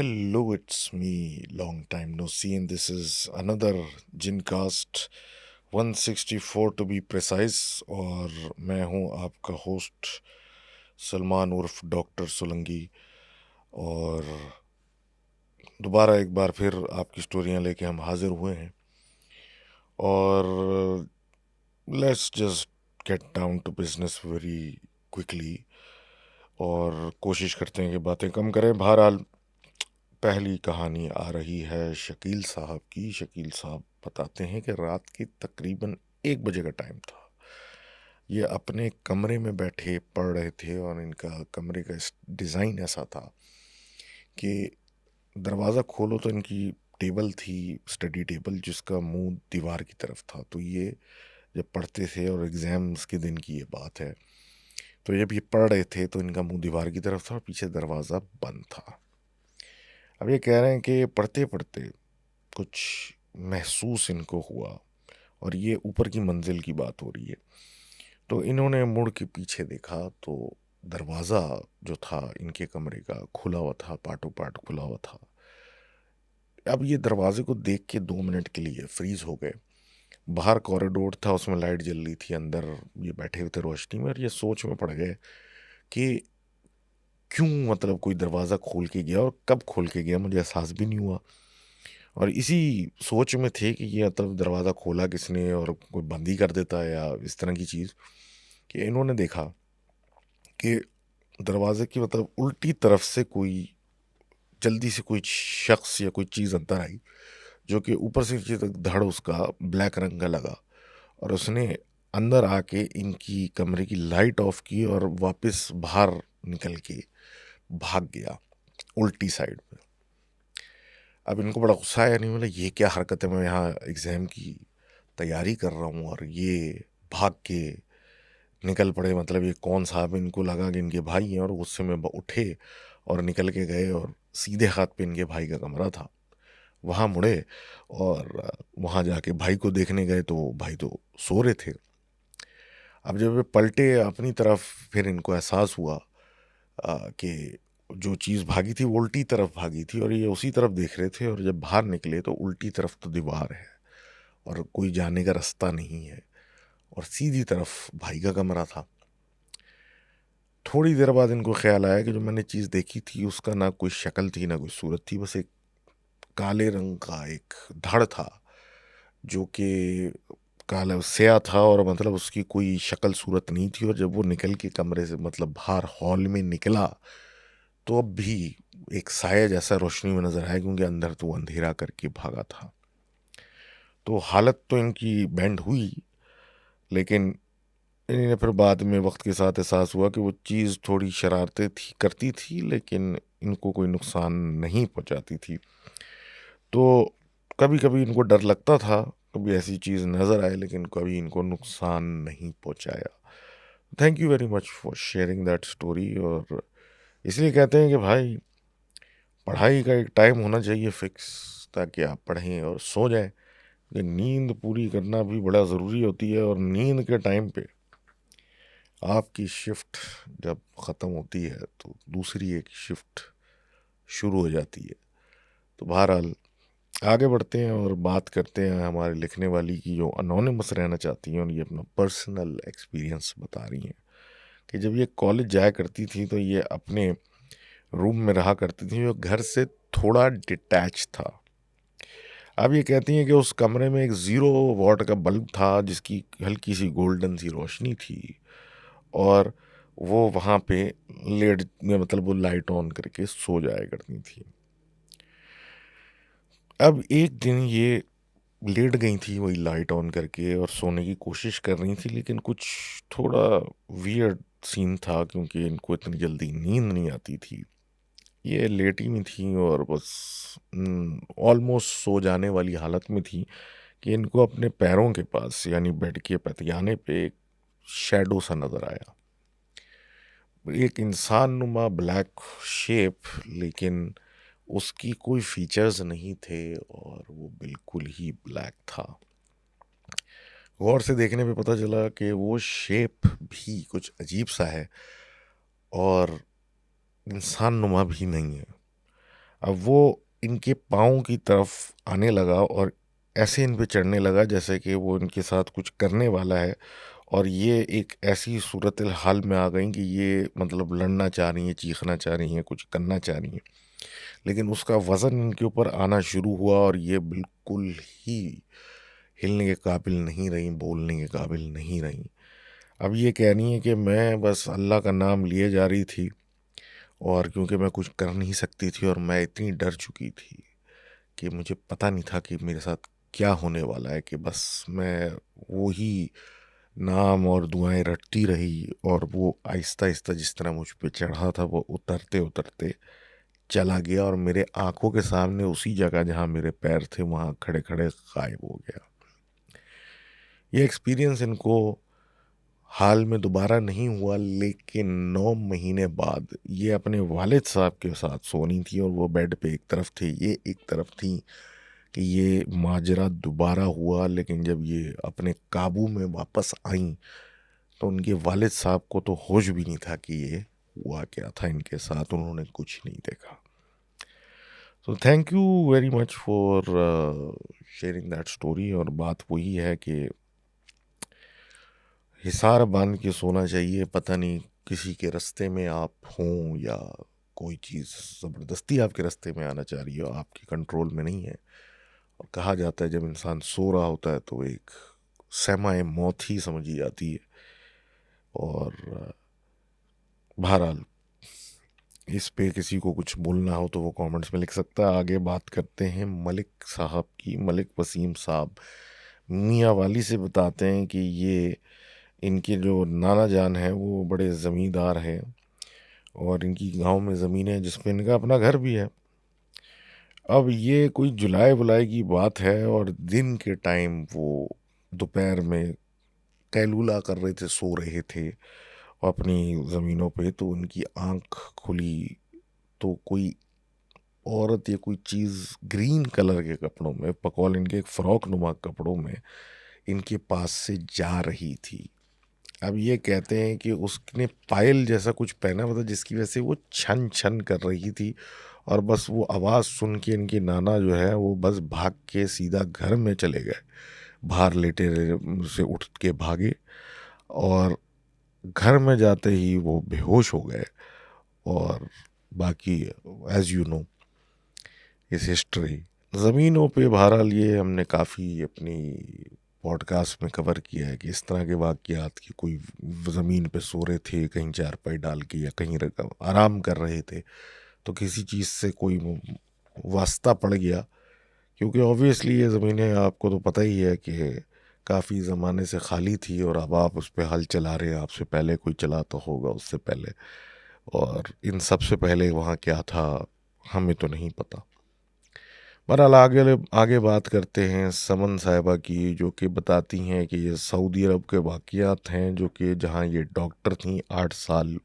Hello, it's me. Long time no see, and this is another Gincast 164 to be precise. और मैं हूँ आपका host Salman उर्फ doctor Solanki. और दोबारा एक बार फिर आपकी स्टोरियाँ लेके हम हाजिर हुए हैं। और let's just get down to business very quickly और कोशिश करते हैं कि बातें कम करें। बहरहाल पहली कहानी आ रही है शकील साहब की। शकील साहब बताते हैं कि रात की तकरीबन 1 बजे का टाइम था। ये अपने कमरे में बैठे पढ़ रहे थे और इनका कमरे का डिज़ाइन ऐसा था कि दरवाज़ा खोलो तो इनकी टेबल थी, स्टडी टेबल, जिसका मुंह दीवार की तरफ था। तो ये जब पढ़ते थे, और एग्ज़ाम्स के दिन की ये बात है, तो जब ये पढ़ रहे थे तो इनका मुंह दीवार की तरफ था और पीछे दरवाज़ा बंद था। अब ये कह रहे हैं कि पढ़ते पढ़ते कुछ महसूस इनको हुआ, और ये ऊपर की मंजिल की बात हो रही है। तो इन्होंने मुड़ के पीछे देखा तो दरवाज़ा जो था इनके कमरे का खुला हुआ था, पाटो पाट खुला हुआ था। अब ये दरवाजे को देख के 2 मिनट के लिए फ्रीज हो गए। बाहर कॉरिडोर था, उसमें लाइट जल रही थी, अंदर ये बैठे हुए थे रोशनी में, और ये सोच में पड़ गए कि क्यों, मतलब कोई दरवाज़ा खोल के गया और कब खोल के गया, मुझे एहसास भी नहीं हुआ। और इसी सोच में थे कि ये मतलब दरवाज़ा खोला किसने, और कोई बंद ही कर देता है या इस तरह की चीज़, कि इन्होंने देखा कि दरवाजे की मतलब उल्टी तरफ से कोई जल्दी से कोई शख्स या कोई चीज़ अंदर आई, जो कि ऊपर से नीचे तक धड़ उसका ब्लैक रंग का लगा, और उसने अंदर आके इनकी कमरे की लाइट ऑफ की और वापस बाहर निकल के भाग गया उल्टी साइड पे। अब इनको बड़ा गुस्सा आया, नहीं बोला ये क्या हरकत है, मैं यहाँ एग्ज़ाम की तैयारी कर रहा हूँ और ये भाग के निकल पड़े, मतलब ये कौन साहब। इनको लगा कि इनके भाई हैं, और गुस्से में उठे और निकल के गए, और सीधे हाथ पे इनके भाई का कमरा था। वहाँ मुड़े और वहाँ जाके भाई को देखने गए तो भाई तो सो रहे थे। अब जब वे पलटे अपनी तरफ, फिर इनको एहसास हुआ कि जो चीज़ भागी थी वो उल्टी तरफ भागी थी, और ये उसी तरफ देख रहे थे। और जब बाहर निकले तो उल्टी तरफ तो दीवार है और कोई जाने का रास्ता नहीं है, और सीधी तरफ भाई का कमरा था। थोड़ी देर बाद इनको ख्याल आया कि जो मैंने चीज़ देखी थी उसका ना कोई शक्ल थी ना कोई सूरत थी, बस एक काले रंग का एक धड़ था, जो कि काला स्या था, और मतलब उसकी कोई शक्ल सूरत नहीं थी। और जब वो निकल के कमरे से मतलब बाहर हॉल में निकला तो अब भी एक साया जैसा रोशनी में नजर आया, क्योंकि अंदर तो वो अंधेरा करके भागा था। तो हालत तो इनकी बैंड हुई, लेकिन इन्हें फिर बाद में वक्त के साथ एहसास हुआ कि वो चीज़ थोड़ी शरारतें थी करती थी, लेकिन इनको कोई नुकसान नहीं पहुंचाती थी। तो कभी कभी इनको डर लगता था, कभी ऐसी चीज़ नज़र आए, लेकिन कभी इनको नुकसान नहीं पहुंचाया। Thank you very much for sharing that story. और इसलिए कहते हैं कि भाई, पढ़ाई का एक टाइम होना चाहिए फिक्स, ताकि आप पढ़ें और सो जाएं। कि नींद पूरी करना भी बड़ा ज़रूरी होती है, और नींद के टाइम पे आपकी शिफ्ट जब ख़त्म होती है तो दूसरी एक शिफ्ट शुरू हो जाती है। तो बहरहाल आगे बढ़ते हैं और बात करते हैं हमारे लिखने वाली की, जो अनोनिमस रहना चाहती हैं, और ये अपना पर्सनल एक्सपीरियंस बता रही हैं कि जब ये कॉलेज जाया करती थी तो ये अपने रूम में रहा करती थी, जो घर से थोड़ा डिटैच था। अब ये कहती हैं कि उस कमरे में एक 0 वॉट का बल्ब था, जिसकी हल्की सी गोल्डन सी रोशनी थी, और वो वहाँ पे लेट में मतलब वो लाइट ऑन करके सो जाया करती थी। अब एक दिन ये लेट गई थी वही लाइट ऑन करके और सोने की कोशिश कर रही थी, लेकिन कुछ थोड़ा वियर्ड सीन था, क्योंकि इनको इतनी जल्दी नींद नहीं आती थी। ये लेटी में थी और बस ऑलमोस्ट सो जाने वाली हालत में थी कि इनको अपने पैरों के पास, यानी बेड के पतियाने पे एक शैडो सा नज़र आया। एक इंसान नुमा ब्लैक शेप, लेकिन उसकी कोई फीचर्स नहीं थे, और वो बिल्कुल ही ब्लैक था। गौर से देखने पे पता चला कि वो शेप भी कुछ अजीब सा है, और इंसान नुमा भी नहीं है। अब वो इनके पाँव की तरफ आने लगा और ऐसे इन पे चढ़ने लगा जैसे कि वो इनके साथ कुछ करने वाला है, और ये एक ऐसी सूरत हाल में आ गई कि ये मतलब लड़ना चाह रही हैं, चीखना चाह रही हैं, कुछ करना चाह रही हैं, लेकिन उसका वज़न इनके ऊपर आना शुरू हुआ और ये बिल्कुल ही हिलने के काबिल नहीं रहीं, बोलने के काबिल नहीं रहीं। अब ये कह रही हैं कि मैं बस अल्लाह का नाम लिए जा रही थी, और क्योंकि मैं कुछ कर नहीं सकती थी और मैं इतनी डर चुकी थी कि मुझे पता नहीं था कि मेरे साथ क्या होने वाला है, कि बस मैं वो ही नाम और दुआएं रटती रही, और वो आहिस्ता आहिस्ता जिस तरह मुझ पे चढ़ा था वो उतरते उतरते चला गया, और मेरे आंखों के सामने उसी जगह जहाँ मेरे पैर थे वहाँ खड़े खड़े गायब हो गया। ये एक्सपीरियंस इनको हाल में दोबारा नहीं हुआ, लेकिन 9 महीने बाद ये अपने वालिद साहब के साथ सोनी थी, और वो बेड पे एक तरफ थे, ये एक तरफ थी, कि ये माजरा दोबारा हुआ। लेकिन जब ये अपने काबू में वापस आईं तो उनके वालिद साहब को तो होश भी नहीं था कि ये हुआ क्या था इनके साथ, उन्होंने कुछ नहीं देखा। तो thank you very much for sharing that story. और बात वही है कि हिसार बांध के सोना चाहिए, पता नहीं किसी के रास्ते में आप हों या कोई चीज़ ज़बरदस्ती आपके रास्ते में आना चाह रही हो, आपके कंट्रोल में नहीं है। और कहा जाता है जब इंसान सो रहा होता है तो एक सहमाए मौत ही समझी जाती है। और बहरहाल इस पे किसी को कुछ बोलना हो तो वो कमेंट्स में लिख सकता है। आगे बात करते हैं मलिक साहब की। मलिक वसीम साहब मियाँ वाली से बताते हैं कि ये इनके जो नाना जान हैं वो बड़े ज़मींदार हैं, और इनकी गांव में ज़मीन है जिस पे इनका अपना घर भी है। अब ये कोई जुलाई बुलाई की बात है, और दिन के टाइम वो दोपहर में कैलूला कर रहे थे, सो रहे थे अपनी ज़मीनों पे, तो उनकी आंख खुली तो कोई औरत या कोई चीज़ ग्रीन कलर के कपड़ों में, बकौल इनके एक फ़्रॉक नुमा कपड़ों में, इनके पास से जा रही थी। अब ये कहते हैं कि उसने पायल जैसा कुछ पहना हुआ था जिसकी वजह से वो छन छन कर रही थी, और बस वो आवाज़ सुन के इनके नाना जो है वो बस भाग के सीधा घर में चले गए। बाहर लेटे रहे से उठ के भागे, और घर में जाते ही वो बेहोश हो गए। और बाकी एज यू नो इस हिस्ट्री। ज़मीनों पे बहरहाल ये हमने काफ़ी अपनी पॉडकास्ट में कवर किया है कि इस तरह के वाक़यात कि कोई ज़मीन पे सो रहे थे, कहीं चारपाई डाल के या कहीं आराम कर रहे थे, तो किसी चीज़ से कोई वास्ता पड़ गया। क्योंकि ऑब्वियसली ये ज़मीनें आपको तो पता ही है कि काफ़ी ज़माने से खाली थी, और अब आप उस पे हल चला रहे हैं, आपसे पहले कोई चला तो होगा उससे पहले, और इन सब से पहले वहाँ क्या था हमें तो नहीं पता। बहरहाल आगे आगे बात करते हैं समन साहिबा की, जो कि बताती हैं कि ये सऊदी अरब के वाक़यात हैं, जो कि जहाँ ये डॉक्टर थीं, 8 साल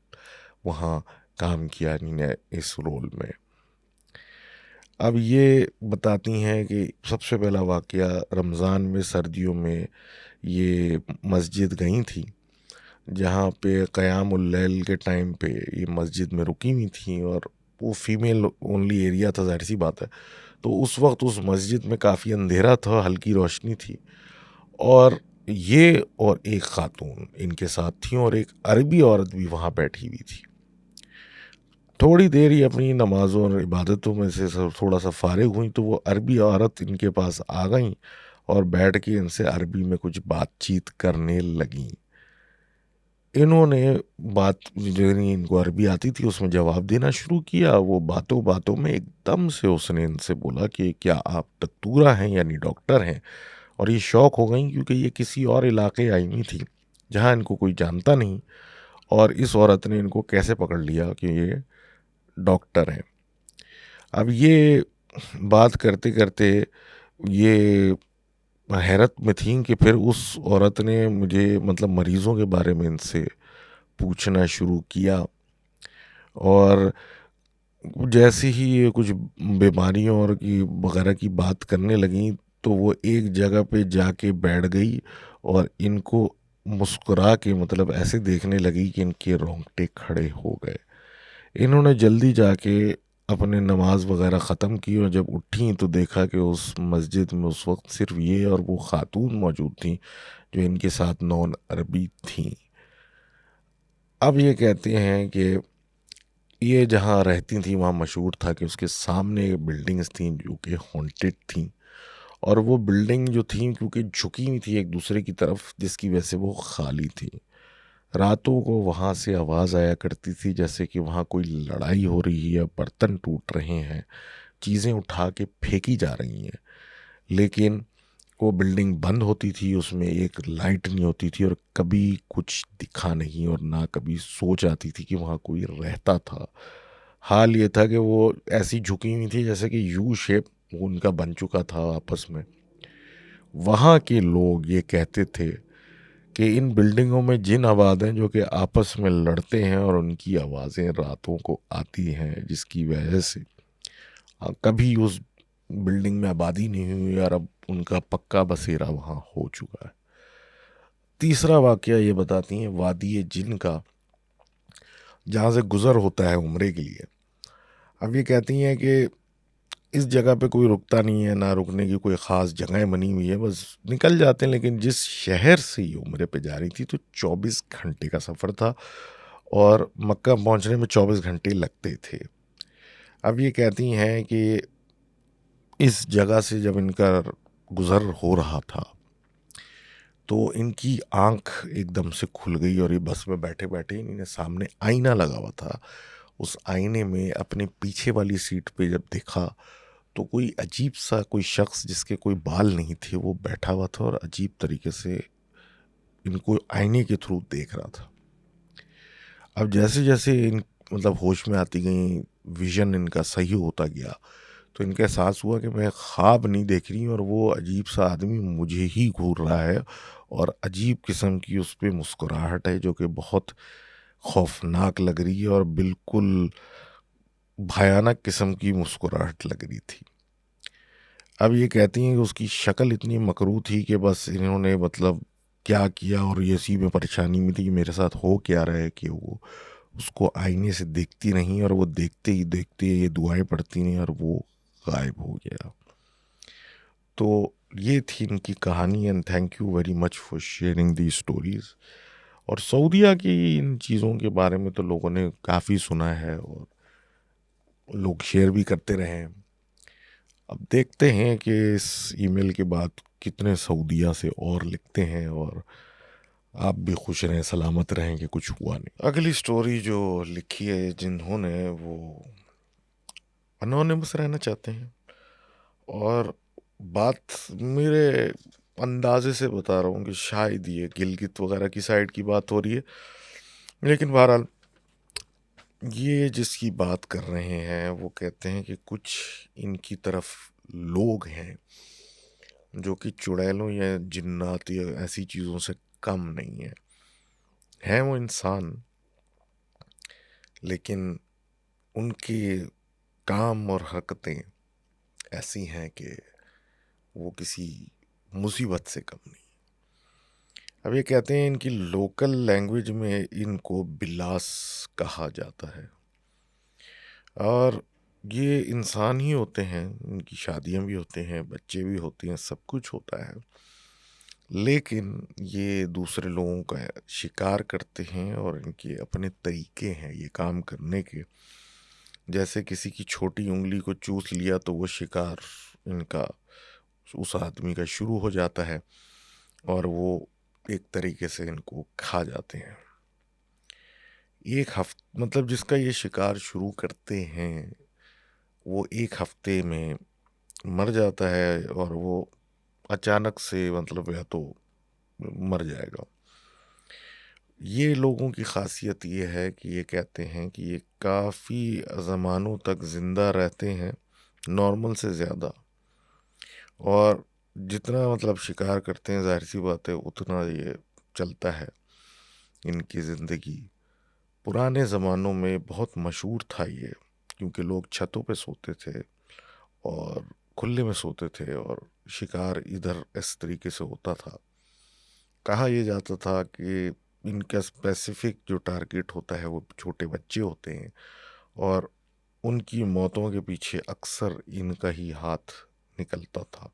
वहाँ काम किया इन्होंने इस रोल में। अब ये बताती हैं कि सबसे पहला वाक़या रमज़ान में सर्दियों में ये मस्जिद गई थी, जहाँ पे क़यामुल लैल के टाइम पे ये मस्जिद में रुकी हुई थी, और वो फीमेल ओनली एरिया था, ज़ाहिर सी बात है। तो उस वक्त उस मस्जिद में काफ़ी अंधेरा था, हल्की रोशनी थी, और ये और एक ख़ातून इनके साथ थी, और एक अरबी औरत भी वहाँ बैठी हुई थी। थोड़ी देर ही अपनी नमाज़ों और इबादतों में से थोड़ा सा फारिग हुई तो वो अरबी औरत इनके पास आ गई और बैठ के इनसे अरबी में कुछ बातचीत करने लगी। इन्होंने बात जो इनको अरबी आती थी उसमें जवाब देना शुरू किया। वो बातों बातों में एकदम से उसने इनसे बोला कि क्या आप दत्तूरा हैं, यानी डॉक्टर हैं। और ये शौक हो गई क्योंकि ये किसी और इलाके आई हुई थी जहाँ इनको कोई जानता नहीं, और इस औरत ने इनको कैसे पकड़ लिया कि ये डॉक्टर हैं। अब ये बात करते करते ये हैरत में थी कि फिर उस औरत ने मुझे मतलब मरीज़ों के बारे में इनसे पूछना शुरू किया, और जैसे ही ये कुछ बीमारियों और की वगैरह की बात करने लगी तो वो एक जगह पे जाके बैठ गई, और इनको मुस्कुरा के मतलब ऐसे देखने लगी कि इनके रोंगटे खड़े हो गए। इन्होंने जल्दी जाके अपने नमाज वगैरह ख़त्म की और जब उठी तो देखा कि उस मस्जिद में उस वक्त सिर्फ ये और वो खातून मौजूद थी जो इनके साथ नॉन अरबी थीं। अब ये कहते हैं कि ये जहाँ रहती थी वहाँ मशहूर था कि उसके सामने बिल्डिंग्स थीं जो कि हॉन्टेड थीं, और वो बिल्डिंग जो थी क्योंकि झुकी हुई थी एक दूसरे की तरफ, जिसकी वजह से वो खाली थी। रातों को वहाँ से आवाज़ आया करती थी जैसे कि वहाँ कोई लड़ाई हो रही है, बर्तन टूट रहे हैं, चीज़ें उठा के फेंकी जा रही हैं। लेकिन वो बिल्डिंग बंद होती थी, उसमें एक लाइट नहीं होती थी और कभी कुछ दिखा नहीं, और ना कभी सोच आती थी कि वहाँ कोई रहता था। हाल ये था कि वो ऐसी झुकी हुई थी जैसे कि यू शेप उनका बन चुका था आपस में। वहाँ के लोग ये कहते थे कि इन बिल्डिंगों में जिन आबाद हैं जो कि आपस में लड़ते हैं और उनकी आवाज़ें रातों को आती हैं, जिसकी वजह से कभी उस बिल्डिंग में आबादी नहीं हुई और अब उनका पक्का बसेरा वहाँ हो चुका है। तीसरा वाकया ये बताती हैं वादी जिन का, जहाँ से गुज़र होता है उम्रे के लिए। अब ये कहती हैं कि इस जगह पे कोई रुकता नहीं है, ना रुकने की कोई ख़ास जगह बनी हुई है, बस निकल जाते हैं। लेकिन जिस शहर से ये उम्रे पे जा रही थी तो 24 घंटे का सफ़र था और मक्का पहुंचने में 24 घंटे लगते थे। अब ये कहती हैं कि इस जगह से जब इनका गुज़र हो रहा था तो इनकी आंख एकदम से खुल गई और ये बस में बैठे बैठे इन्हें सामने आईना लगा हुआ था। उस आईने में अपने पीछे वाली सीट पे जब देखा तो कोई अजीब सा कोई शख्स जिसके कोई बाल नहीं थे वो बैठा हुआ था और अजीब तरीके से इनको आईने के थ्रू देख रहा था। अब जैसे जैसे इन मतलब होश में आती गई, विजन इनका सही होता गया, तो इनका एहसास हुआ कि मैं ख्वाब नहीं देख रही हूँ और वो अजीब सा आदमी मुझे ही घूर रहा है, और अजीब किस्म की उस पर मुस्कुराहट है जो कि बहुत खौफनाक लग रही है और बिल्कुल भयानक किस्म की मुस्कुराहट लग रही थी। अब ये कहती हैं कि उसकी शक्ल इतनी मकरू थी कि बस इन्होंने मतलब क्या किया, और ये इसी में परेशानी में थी कि मेरे साथ हो क्या रहा है कि वो उसको आईने से देखती नहीं और वो देखते ही देखते ये दुआएं पढ़ती नहीं और वो गायब हो गया। तो ये थी इनकी कहानी, and thank you very much for sharing the stories. और सऊदीया की इन चीज़ों के बारे में तो लोगों ने काफ़ी सुना है और लोग शेयर भी करते रहे हैं। अब देखते हैं कि इस ईमेल के बाद कितने सऊदीया से और लिखते हैं, और आप भी खुश रहें, सलामत रहें कि कुछ हुआ नहीं। अगली स्टोरी जो लिखी है जिन्होंने, वो अनोनिमस रहना चाहते हैं, और बात मेरे अंदाजे से बता रहा हूँ कि शायद ये गिलगित वगैरह की साइड की बात हो रही है। लेकिन बहरहाल ये जिसकी बात कर रहे हैं वो कहते हैं कि कुछ इनकी तरफ लोग हैं जो कि चुड़ैलों या जिन्नात या ऐसी चीज़ों से कम नहीं है। हैं वो इंसान, लेकिन उनके काम और हरकतें ऐसी हैं कि वो किसी मुसीबत से कम नहीं। अब ये कहते हैं इनकी लोकल लैंग्वेज में इनको बिलास कहा जाता है, और ये इंसान ही होते हैं, इनकी शादियां भी होते हैं, बच्चे भी होते हैं, सब कुछ होता है। लेकिन ये दूसरे लोगों का शिकार करते हैं और इनके अपने तरीके हैं ये काम करने के। जैसे किसी की छोटी उंगली को चूस लिया तो वो शिकार इनका उस आदमी का शुरू हो जाता है और वो एक तरीके से इनको खा जाते हैं। एक हफ्ते मतलब जिसका ये शिकार शुरू करते हैं वो एक हफ्ते में मर जाता है, और वो अचानक से मतलब या तो मर जाएगा। ये लोगों की खासियत ये है कि ये कहते हैं कि ये काफ़ी ज़मानों तक ज़िंदा रहते हैं, नॉर्मल से ज़्यादा, और जितना मतलब शिकार करते हैं ज़ाहिर सी बात है उतना ये चलता है इनकी ज़िंदगी। पुराने ज़मानों में बहुत मशहूर था ये, क्योंकि लोग छतों पे सोते थे और खुले में सोते थे और शिकार इधर इस तरीके से होता था। कहा यह जाता था कि इनका स्पेसिफिक जो टारगेट होता है वो छोटे बच्चे होते हैं, और उनकी मौतों के पीछे अक्सर इनका ही हाथ निकलता था।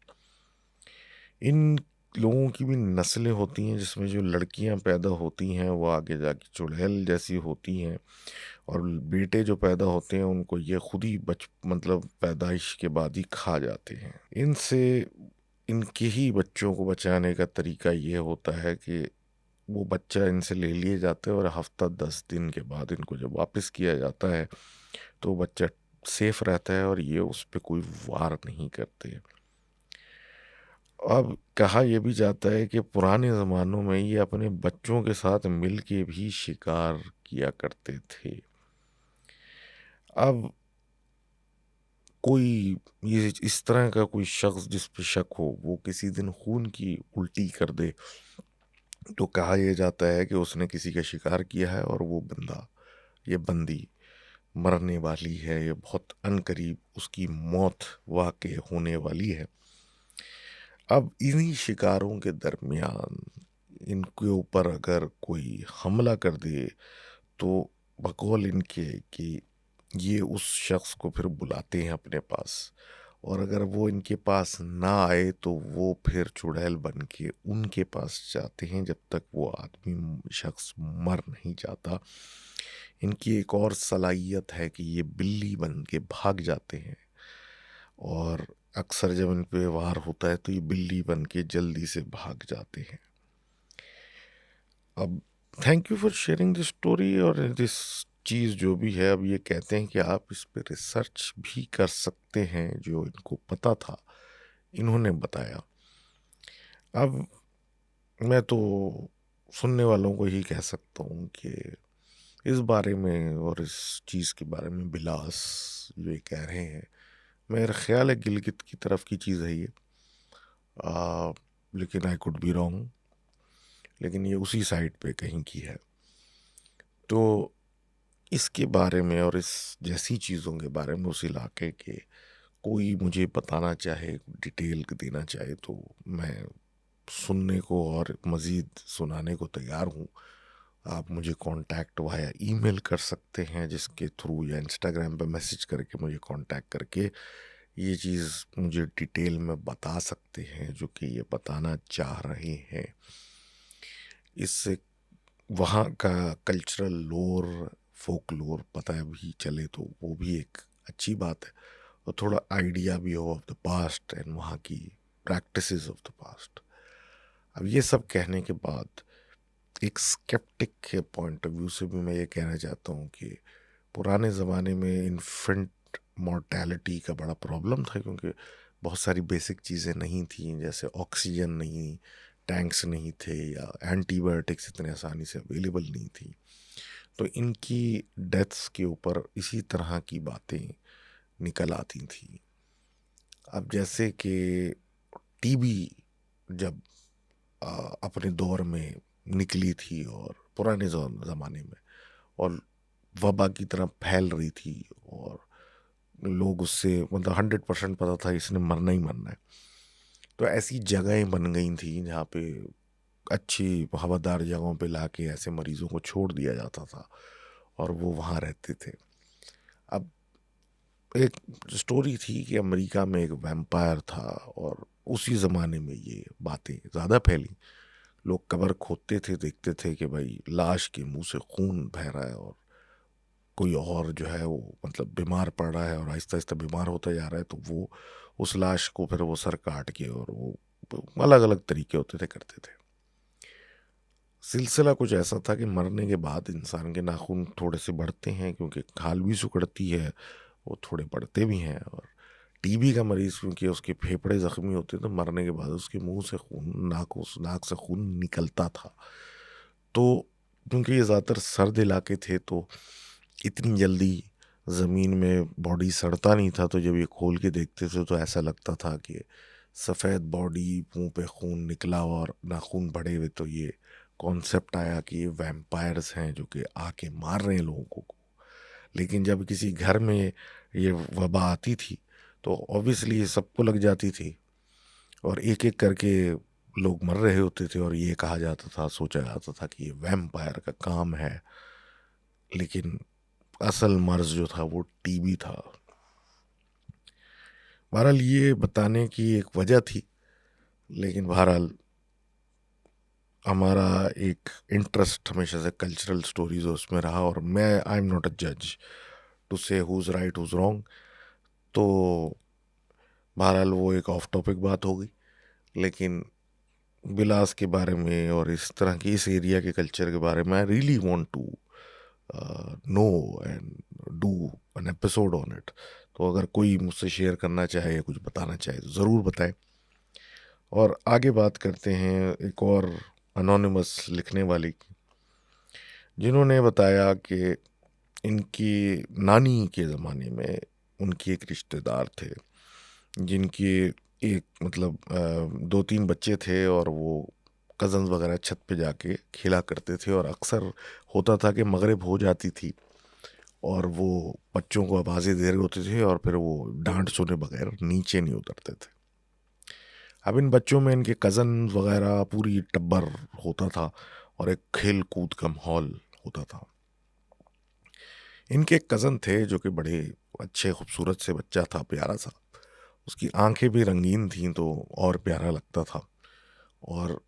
इन लोगों की भी नस्लें होती हैं जिसमें जो लड़कियां पैदा होती हैं वो आगे जाके चुड़ैल जैसी होती हैं, और बेटे जो पैदा होते हैं उनको ये खुद ही मतलब पैदाइश के बाद ही खा जाते हैं। इनसे इनके ही बच्चों को बचाने का तरीका ये होता है कि वो बच्चा इनसे ले लिए जाते हैं और हफ्ता 10 दिन के बाद इनको जब वापस किया जाता है तो बच्चा सेफ रहता है और ये उस पर कोई वार नहीं करते। अब कहा यह भी जाता है कि पुराने ज़मानों में ये अपने बच्चों के साथ मिल के भी शिकार किया करते थे। अब कोई ये इस तरह का कोई शख्स जिस पे शक हो वो किसी दिन खून की उल्टी कर दे तो कहा यह जाता है कि उसने किसी का शिकार किया है और वो बंदा, ये बंदी मरने वाली है, ये बहुत अनकरीब उसकी मौत वाक़ई होने वाली है। अब इन्हीं शिकारों के दरमियान इनके ऊपर अगर कोई हमला कर दे तो बकौल इनके कि ये उस शख्स को फिर बुलाते हैं अपने पास, और अगर वो इनके पास ना आए तो वो फिर चुड़ैल बन के उनके पास जाते हैं जब तक वो आदमी शख्स मर नहीं जाता। इनकी एक और सलाहियत है कि ये बिल्ली बन के भाग जाते हैं, और अक्सर जब इन पे वार होता है तो ये बिल्ली बन के जल्दी से भाग जाते हैं। अब thank you for sharing this story और दिस चीज़ जो भी है। अब ये कहते हैं कि आप इस पे रिसर्च भी कर सकते हैं, जो इनको पता था इन्होंने बताया। अब मैं तो सुनने वालों को ही कह सकता हूँ कि इस बारे में और इस चीज़ के बारे में बिलास जो ये कह रहे हैं, मेरा ख्याल है गिलगित की तरफ की चीज़ है ये। लेकिन आई कुड बी रॉन्ग, लेकिन ये उसी साइड पे कहीं की है। तो इसके बारे में और इस जैसी चीज़ों के बारे में उस इलाके के कोई मुझे बताना चाहे, डिटेल देना चाहे, तो मैं सुनने को और मज़ीद सुनाने को तैयार हूँ। आप मुझे कांटेक्ट वाया ईमेल कर सकते हैं, जिसके थ्रू, या इंस्टाग्राम पे मैसेज करके मुझे कांटेक्ट करके ये चीज़ मुझे डिटेल में बता सकते हैं जो कि ये बताना चाह रहे हैं। इससे वहाँ का कल्चरल लोर, फोक लोर पता भी चले तो वो भी एक अच्छी बात है, और थोड़ा आइडिया भी हो ऑफ द पास्ट एंड वहाँ की प्रैक्टिसेस ऑफ द पास्ट। अब ये सब कहने के बाद एक स्केप्टिक के पॉइंट ऑफ व्यू से भी मैं ये कहना चाहता हूँ कि पुराने ज़माने में इन्फेंट मॉर्टेलिटी का बड़ा प्रॉब्लम था, क्योंकि बहुत सारी बेसिक चीज़ें नहीं थी, जैसे ऑक्सीजन नहीं, टैंक्स नहीं थे, या एंटीबायोटिक्स इतने आसानी से अवेलेबल नहीं थी। तो इनकी डेथ्स के ऊपर इसी तरह की बातें निकल आती थी। अब जैसे कि टीबी जब अपने दौर में निकली थी और पुराने ज़माने में, और वबा की तरह फैल रही थी, और लोग उससे मतलब 100% पता था इसने मरना ही मरना है, तो ऐसी जगहें बन गई थी जहाँ पे अच्छी हवादार जगहों पे लाके ऐसे मरीजों को छोड़ दिया जाता था और वो वहाँ रहते थे। अब एक स्टोरी थी कि अमेरिका में एक वैम्पायर था, और उसी ज़माने में ये बातें ज़्यादा फैली। लोग कब्र खोदते थे, देखते थे कि भाई लाश के मुंह से खून बह रहा है, और कोई और जो है वो मतलब बीमार पड़ रहा है और आहिस्ता आहिस्ता बीमार होता जा रहा है, तो वो उस लाश को फिर वो सर काट के, और वो अलग अलग तरीके होते थे, करते थे। सिलसिला कुछ ऐसा था कि मरने के बाद इंसान के नाखून थोड़े से बढ़ते हैं, क्योंकि खाल भी सिकुड़ती है, वो थोड़े बढ़ते भी हैं। और टीबी का मरीज क्योंकि उसके फेफड़े जख्मी होते तो मरने के बाद उसके मुंह से खून, नाक से खून निकलता था। तो क्योंकि ये ज़्यादातर सर्द इलाके थे तो इतनी जल्दी ज़मीन में बॉडी सड़ता नहीं था, तो जब ये खोल के देखते थे तो ऐसा लगता था कि सफ़ेद बॉडी, मुंह पे खून निकला और नाखून बढ़े हुए, तो ये कॉन्सेप्ट आया कि ये वैम्पायर्स हैं जो कि आके मार रहे हैं लोगों को। लेकिन जब किसी घर में ये वबा आती थी तो ऑब्वियसली ये सबको लग जाती थी, और एक एक करके लोग मर रहे होते थे, और ये कहा जाता था, सोचा जाता था कि ये वैम्पायर का काम है। लेकिन असल मर्ज जो था वो टीबी था। बहरहाल ये बताने की एक वजह थी, लेकिन बहरहाल हमारा एक इंटरेस्ट हमेशा से कल्चरल स्टोरीज उसमें रहा, और मैं आई एम नॉट अ जज टू से हुज राइट हुज रॉन्ग। तो बहरहाल वो एक ऑफ टॉपिक बात हो गई, लेकिन बिलास के बारे में और इस तरह की इस एरिया के कल्चर के बारे में I really want to know and do an episode on it. तो अगर कोई मुझसे शेयर करना चाहे या कुछ बताना चाहे तो ज़रूर बताएं। और आगे बात करते हैं एक और अनोनिमस लिखने वाली की, जिन्होंने बताया कि इनकी नानी के ज़माने में उनकी एक रिश्तेदार थे, जिनकी एक मतलब दो तीन बच्चे थे, और वो कज़न्स वगैरह छत पे जाके खेला करते थे, और अक्सर होता था कि मगरिब हो जाती थी और वो बच्चों को आवाज़ें दे रहे होते थे, और फिर वो डांट सुने बगैर नीचे नहीं उतरते थे। अब इन बच्चों में इनके कज़न वगैरह पूरी टब्बर होता था, और एक खेल कूद का माहौल होता था। इनके एक कज़न थे जो कि बड़े अच्छे खूबसूरत से बच्चा था, प्यारा सा। उसकी आंखें भी रंगीन थीं तो और प्यारा लगता था। और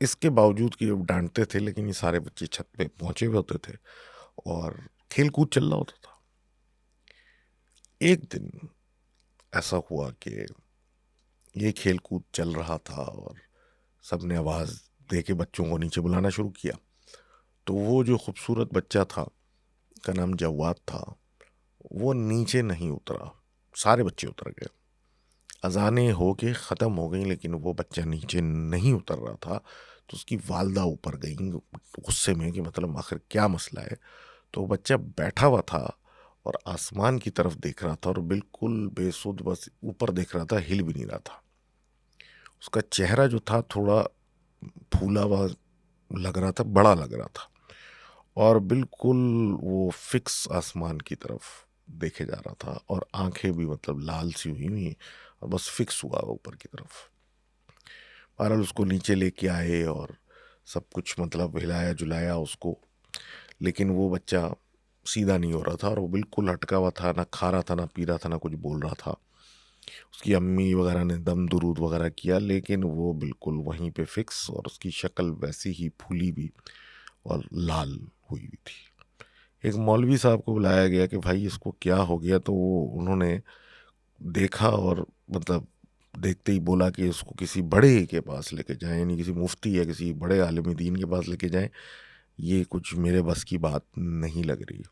इसके बावजूद कि वो डांटते थे, लेकिन ये सारे बच्चे छत पे पहुंचे हुए होते थे और खेल कूद चल रहा होता था। एक दिन ऐसा हुआ कि ये खेल कूद चल रहा था और सबने आवाज़ दे के बच्चों को नीचे बुलाना शुरू किया। तो वो जो खूबसूरत बच्चा था, का नाम जवाद था, वो नीचे नहीं उतरा। सारे बच्चे उतर गए, अजानें हो के ख़त्म हो गई, लेकिन वो बच्चा नीचे नहीं उतर रहा था। तो उसकी वालदा ऊपर गई गुस्से में कि मतलब आखिर क्या मसला है। तो वो बच्चा बैठा हुआ था और आसमान की तरफ देख रहा था, और बिल्कुल बेसुध बस ऊपर देख रहा था, हिल भी नहीं रहा था। उसका चेहरा जो था थोड़ा फूला हुआ लग रहा था, बड़ा लग रहा था, और बिल्कुल वो फिक्स आसमान की तरफ देखे जा रहा था, और आंखें भी मतलब लाल सी हुई हुई, और बस फिक्स हुआ ऊपर की तरफ। बहरहाल उसको नीचे लेके आए और सब कुछ मतलब हिलाया जुलाया उसको, लेकिन वो बच्चा सीधा नहीं हो रहा था, और वो बिल्कुल लटका हुआ था, ना खा रहा था, ना पी रहा था, ना कुछ बोल रहा था। उसकी अम्मी वगैरह ने दम दुरूद वगैरह किया, लेकिन वो बिल्कुल वहीं पे फिक्स, और उसकी शक्ल वैसी ही फूली भी और लाल हुई हुई थी। एक मौलवी साहब को बुलाया गया कि भाई इसको क्या हो गया। तो वो उन्होंने देखा, और मतलब देखते ही बोला कि इसको किसी बड़े के पास लेके जाएं, यानी किसी मुफ्ती या किसी बड़े आलिम दीन के पास लेके जाएं। ये कुछ मेरे बस की बात नहीं लग रही।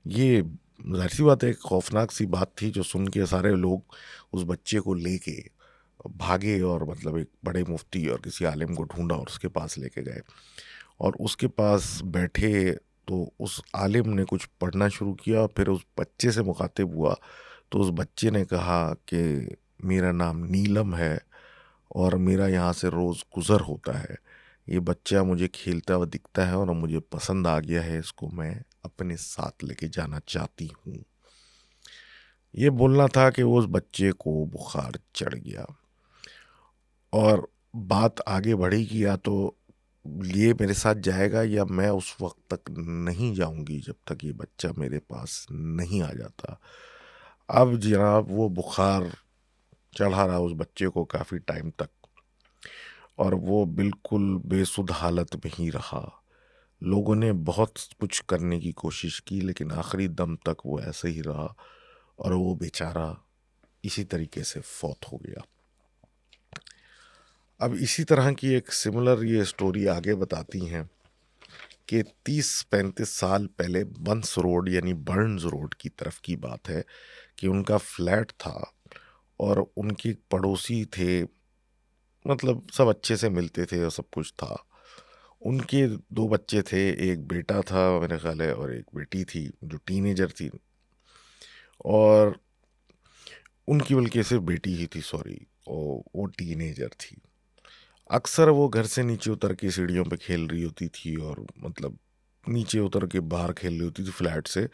ये ज़ाहिर सी बात है, एक खौफनाक सी बात थी, जो सुन के सारे लोग उस बच्चे को लेके भागे, और मतलब एक बड़े मुफ्ती और किसी आलिम को ढूंढा और उसके पास लेके गए, और उसके पास बैठे। तो उस आलिम ने कुछ पढ़ना शुरू किया, फिर उस बच्चे से मुखातिब हुआ। तो उस बच्चे ने कहा कि मेरा नाम नीलम है, और मेरा यहाँ से रोज़ गुज़र होता है। ये बच्चा मुझे खेलता हुआ दिखता है और मुझे पसंद आ गया है, इसको मैं अपने साथ लेके जाना चाहती हूँ। ये बोलना था कि उस बच्चे को बुखार चढ़ गया, और बात आगे बढ़ी कि या तो ये मेरे साथ जाएगा, या मैं उस वक्त तक नहीं जाऊंगी जब तक ये बच्चा मेरे पास नहीं आ जाता। अब जनाब वो बुखार चढ़ा रहा उस बच्चे को काफ़ी टाइम तक, और वो बिल्कुल बेसुध हालत में ही रहा। लोगों ने बहुत कुछ करने की कोशिश की, लेकिन आखिरी दम तक वो ऐसे ही रहा, और वो बेचारा इसी तरीके से फौत हो गया। अब इसी तरह की एक सिमिलर ये स्टोरी आगे बताती हैं कि 30-35 साल पहले बंस रोड यानी बर्न्स रोड की तरफ की बात है, कि उनका फ्लैट था, और उनके एक पड़ोसी थे, मतलब सब अच्छे से मिलते थे और सब कुछ था। उनके दो बच्चे थे, एक बेटा था मेरे ख्याल है, और एक बेटी थी जो टीनेजर थी, और उनकी बल्कि सिर्फ बेटी ही थी, सॉरी, और वो टीनेजर थी। अक्सर वो घर से नीचे उतर के सीढ़ियों पे खेल रही होती थी, और मतलब नीचे उतर के बाहर खेल रही होती थी फ्लैट से।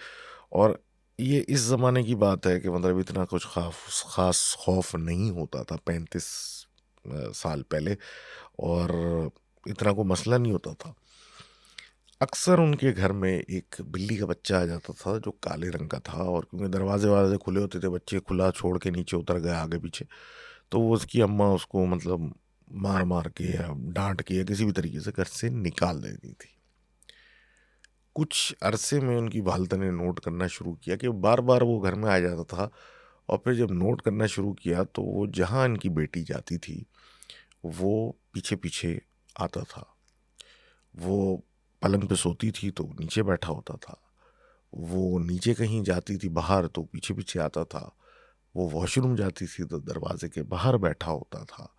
और ये इस ज़माने की बात है कि मतलब इतना कुछ खास खौफ नहीं होता था 35 साल पहले, और इतना कोई मसला नहीं होता था। अक्सर उनके घर में एक बिल्ली का बच्चा आ जाता था जो काले रंग का था, और क्योंकि दरवाजे वरवाजे खुले होते थे, बच्चे खुला छोड़ के नीचे उतर गए आगे पीछे, तो वो उसकी अम्मा उसको मतलब मार मार के या डांट के या किसी भी तरीके से घर से निकाल देती थी। कुछ अरसे में उनकी वालदा ने नोट करना शुरू किया कि बार बार वो घर में आ जाता था, और फिर जब नोट करना शुरू किया तो वो जहाँ इनकी बेटी जाती थी वो पीछे पीछे आता था। वो पलंग पे सोती थी तो नीचे बैठा होता था, वो नीचे कहीं जाती थी बाहर तो पीछे पीछे आता था, वो वॉशरूम जाती थी तो दरवाजे के बाहर बैठा होता था।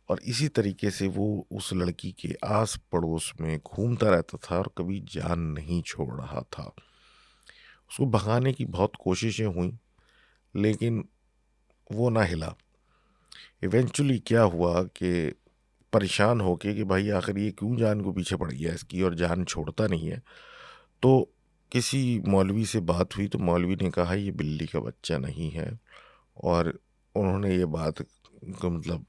और इसी तरीके से वो उस लड़की के आस पड़ोस में घूमता रहता था और कभी जान नहीं छोड़ रहा था। उसको भगाने की बहुत कोशिशें हुई, लेकिन वो ना हिला। इवेंचुअली क्या हुआ कि परेशान होके कि भाई आखिर ये क्यों जान को पीछे पड़ गया इसकी और जान छोड़ता नहीं है, तो किसी मौलवी से बात हुई तो मौलवी ने कहा ये बिल्ली का बच्चा नहीं है। और उन्होंने ये बात को मतलब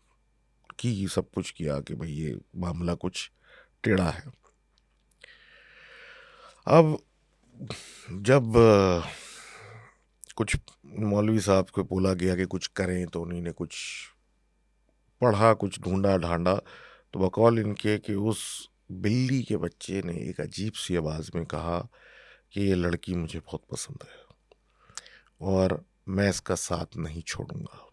की, सब कुछ किया कि भाई ये मामला कुछ टेढ़ा है। अब जब कुछ मौलवी साहब को बोला गया कि कुछ करें तो उन्होंने कुछ पढ़ा, कुछ ढूंढा ढांडा, तो बकौल इनके कि उस बिल्ली के बच्चे ने एक अजीब सी आवाज़ में कहा कि ये लड़की मुझे बहुत पसंद है और मैं इसका साथ नहीं छोड़ूंगा।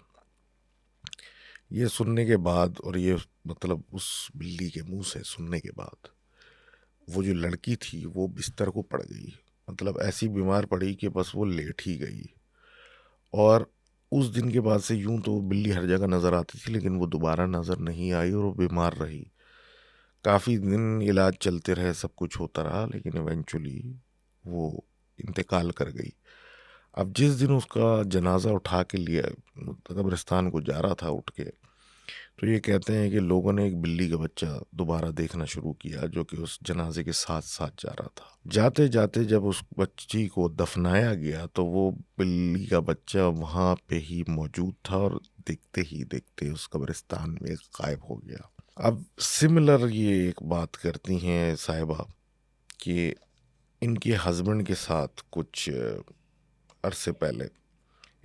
ये सुनने के बाद, और ये मतलब उस बिल्ली के मुंह से सुनने के बाद, वो जो लड़की थी वो बिस्तर को पड़ गई। मतलब ऐसी बीमार पड़ी कि बस वो लेट ही गई। और उस दिन के बाद से यूं तो बिल्ली हर जगह नज़र आती थी, लेकिन वो दोबारा नज़र नहीं आई और वो बीमार रही। काफ़ी दिन इलाज चलते रहे, सब कुछ होता रहा, लेकिन इवेंचुअली वो इंतकाल कर गई। अब जिस दिन उसका जनाजा उठा के लिया, कब्रिस्तान को जा रहा था उठ के, तो ये कहते हैं कि लोगों ने एक बिल्ली का बच्चा दोबारा देखना शुरू किया जो कि उस जनाजे के साथ साथ जा रहा था। जाते जाते जब उस बच्ची को दफनाया गया तो वो बिल्ली का बच्चा वहाँ पे ही मौजूद था और देखते ही देखते उस कब्रिस्तान में गायब हो गया। अब सिमिलर ये एक बात करती हैं साहिबा कि इनके हस्बैंड के साथ कुछ अरसे पहले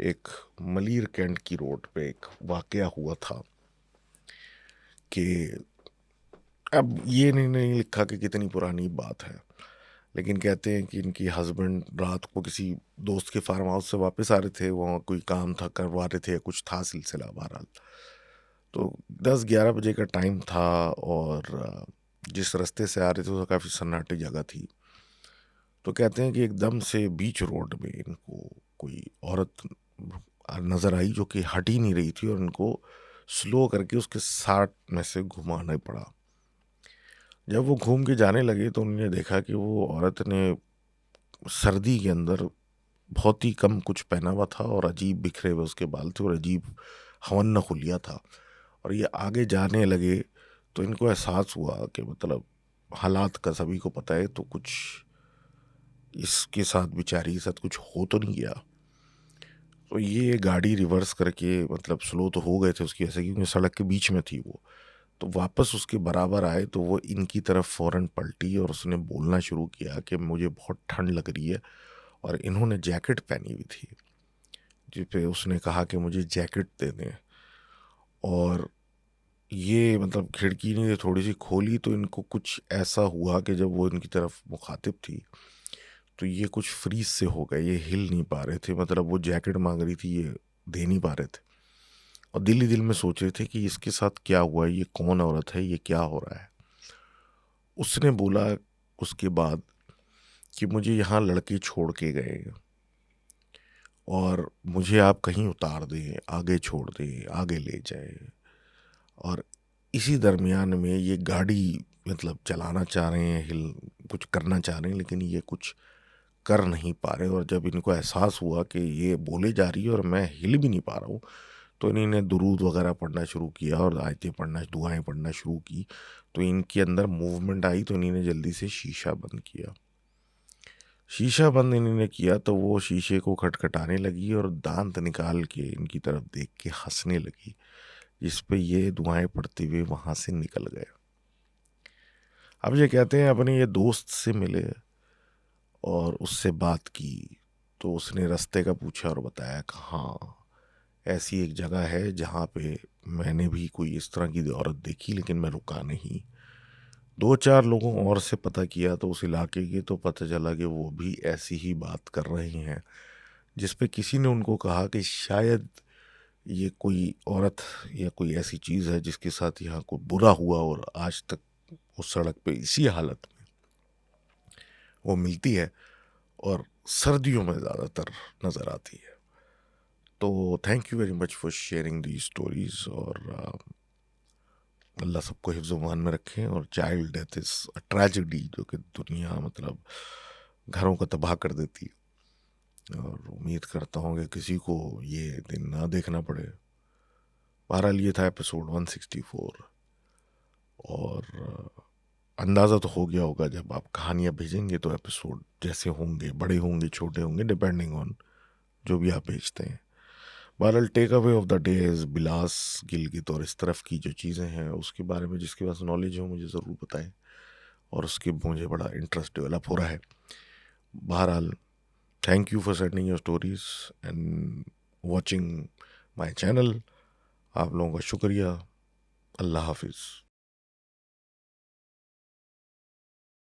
एक मलीर कैंट की रोड पे एक वाकया हुआ था कि अब ये नहीं लिखा कि कितनी पुरानी बात है, लेकिन कहते हैं कि इनकी हस्बैंड रात को किसी दोस्त के फार्म हाउस से वापस आ रहे थे, वहाँ कोई काम था करवा रहे थे, कुछ था सिलसिला बहरहाल। तो 10-11 बजे का टाइम था और जिस रास्ते से आ रहे थे वो काफ़ी सन्नाटी जगह थी। तो कहते हैं कि एकदम से बीच रोड में इनको कोई औरत नज़र आई जो कि हट ही नहीं रही थी, और इनको स्लो करके उसके साथ में से घुमाना पड़ा। जब वो घूम के जाने लगे तो उन्होंने देखा कि वो औरत ने सर्दी के अंदर बहुत ही कम कुछ पहना हुआ था और अजीब बिखरे हुए उसके बाल थे और अजीब हवन्ना खुलिया था। और ये आगे जाने लगे तो इनको एहसास हुआ कि मतलब हालात का सभी को पता है, तो कुछ इसके साथ बेचारी के साथ कुछ हो तो नहीं गया। तो ये गाड़ी रिवर्स करके मतलब स्लो तो हो गए थे उसकी वजह से, क्योंकि सड़क के बीच में थी वो। तो वापस उसके बराबर आए तो वो इनकी तरफ फ़ौरन पलटी और उसने बोलना शुरू किया कि मुझे बहुत ठंड लग रही है, और इन्होंने जैकेट पहनी हुई थी, जिस पे उसने कहा कि मुझे जैकेट दे दें। और ये मतलब खिड़की ने थोड़ी सी खोली तो इनको कुछ ऐसा हुआ कि जब वो इनकी तरफ मुखातिब थी तो ये कुछ फ्रीज से हो गए, ये हिल नहीं पा रहे थे। मतलब वो जैकेट मांग रही थी, ये दे नहीं पा रहे थे, और दिल ही दिल में सोच रहे थे कि इसके साथ क्या हुआ है, ये कौन औरत है, ये क्या हो रहा है। उसने बोला उसके बाद कि मुझे यहाँ लड़के छोड़ के गए और मुझे आप कहीं उतार दें, आगे छोड़ दें, आगे ले जाए। और इसी दरमियान में ये गाड़ी मतलब चलाना चाह रहे हैं, हिल कुछ करना चाह रहे हैं, लेकिन ये कुछ कर नहीं पा रहे। और जब इनको एहसास हुआ कि ये बोले जा रही है और मैं हिल भी नहीं पा रहा हूँ, तो इन्होंने दुरूद वगैरह पढ़ना शुरू किया और आयतें पढ़ना, दुआएं पढ़ना शुरू की। तो इनके अंदर मूवमेंट आई तो इन्होंने जल्दी से शीशा बंद किया। शीशा बंद इन्होंने किया तो वो शीशे को खटखटाने लगी और दांत निकाल के इनकी तरफ देख के हंसने लगी, जिस पे ये दुआएं पढ़ते हुए वहाँ से निकल गए। अब ये कहते हैं अपने ये दोस्त से मिले और उससे बात की, तो उसने रास्ते का पूछा और बताया कि हाँ, ऐसी एक जगह है जहाँ पे मैंने भी कोई इस तरह की औरत देखी, लेकिन मैं रुका नहीं। दो चार लोगों और से पता किया तो उस इलाके की, तो पता चला कि वो भी ऐसी ही बात कर रहे हैं, जिस पे किसी ने उनको कहा कि शायद ये कोई औरत या कोई ऐसी चीज़ है जिसके साथ यहाँ कोई बुरा हुआ और आज तक उस सड़क पे इसी हालत में वो मिलती है, और सर्दियों में ज़्यादातर नज़र आती है। तो thank you very much for sharing the stories, और अल्लाह सबको हिफ्ज़ मान में रखें। और child death is a tragedy, जो कि दुनिया मतलब घरों को तबाह कर देती है, और उम्मीद करता हूँ कि किसी को ये दिन ना देखना पड़े। बहरहाल ये था एपिसोड 164, और अंदाज़ा तो हो गया होगा जब आप कहानियाँ भेजेंगे तो एपिसोड जैसे होंगे, बड़े होंगे छोटे होंगे, डिपेंडिंग ऑन जो भी आप भेजते हैं। बहरहाल take away of the day is बिलास गिलगित, और इस तरफ की जो चीज़ें हैं उसके बारे में जिसके पास नॉलेज हो मुझे ज़रूर बताएं, और उसके मुझे बड़ा इंटरेस्ट डेवलप हो रहा है। बहरहाल thank you for sending your stories and watching my channel. आप लोगों का शुक्रिया। अल्लाह हाफिज़।